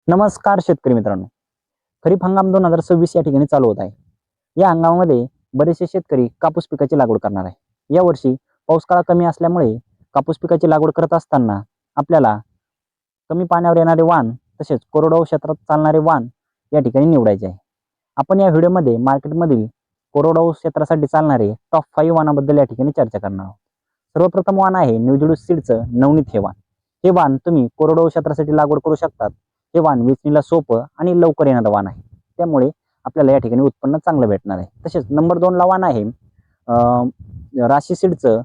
नमस्कार शेतकरी मित्रांनो, खरीप हंगाम 2026 या ठिकाणी चालू होत आहे. या हंगामामध्ये बरेचसे शेतकरी कापूस पिकाची लागवड करणार आहे. यावर्षी पाऊस काळ कमी असल्यामुळे कापूस पिकाची लागवड करत असताना आपल्याला कमी पाण्यावर येणारे वाण तसेच कोरडवाहू क्षेत्रात चालणारे वाण या ठिकाणी निवडायचे आहे. आपण या व्हिडिओमध्ये मार्केटमधील कोरडवाहू क्षेत्रासाठी चालणारे टॉप 5 वाणाबद्दल या ठिकाणी चर्चा करणार आहोत. सर्वप्रथम वाण आहे न्यूजिडू सीडचं नवनीत हे वाण. हे वाण तुम्ही कोरडवाहू क्षेत्रासाठी लागवड करू शकतात. हे वाण वेचणीला सोपं आणि लवकर येणारं वाण आहे. त्यामुळे आपल्याला या ठिकाणी उत्पन्न चांगलं भेटणार आहे. तसेच नंबर 2 ला वाण आहे राशी सीडचं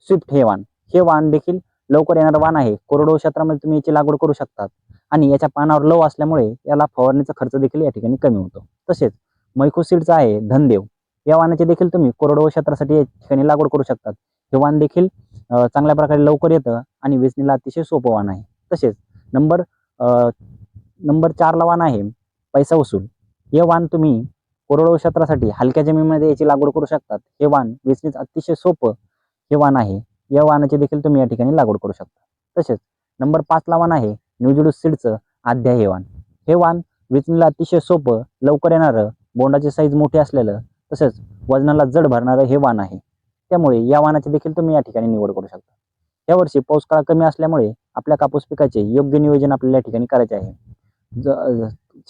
स्विफ्ट हे वाण. हे वाण देखील लवकर येणारं वाण आहे. कोरडवाहू क्षेत्रामध्ये तुम्ही याची लागवड करू शकतात आणि याच्या पानावर लव असल्यामुळे याला फवारणीचा खर्च देखील या ठिकाणी कमी होतो. तसेच मैको सीडचं आहे धनदेव. या वाणाची देखील तुम्ही कोरडवाहू क्षेत्रासाठी या ठिकाणी लागवड करू शकतात. हे वाण देखील चांगल्या प्रकारे लवकर येतं आणि वेचणीला अतिशय सोपं वाण आहे. तसेच नंबर 4 ला वाण आहे पैसा वसूल. हे वाण तुम्ही कोरडवाहू क्षेत्रासाठी हलक्या जमिनीमध्ये याची लागवड करू शकतात. हे वाण वेचणीत अतिशय सोपं हे वाण आहे. या वाणाची देखील तुम्ही या ठिकाणी लागवड करू शकता. तसेच नंबर 5 ला वाण आहे न्यूजिडू सीडचं आद्या हे वाण. हे वाण वेचणीला अतिशय सोपं, लवकर येणारं, बोंडाची साईज मोठी असलेलं तसेच वजनाला जड भरणारं हे वाण आहे. त्यामुळे या वाणाची देखील तुम्ही या ठिकाणी निवड करू शकता. यावर्षी पाऊस काळ कमी असल्यामुळे आपल्या कापूस पिकाचे योग्य नियोजन आपल्याला या ठिकाणी करायचे आहे.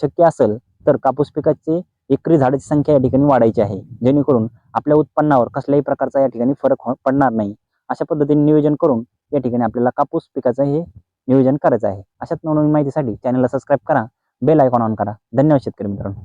शक्य असेल तर कापूस पिकाचे एकरी झाडाची संख्या या ठिकाणी वाढायची आहे, जेणेकरून आपल्या उत्पन्नावर कसल्याही प्रकारचा या ठिकाणी फरक पडणार नाही. अशा पद्धतीने नियोजन करून या ठिकाणी आपल्याला कापूस पिकाचं हे नियोजन करायचं आहे. अशाच नवनवीन माहितीसाठी चॅनलला सबस्क्राईब करा, बेल आयकॉन ऑन करा. धन्यवाद शेतकरी मित्रांनो.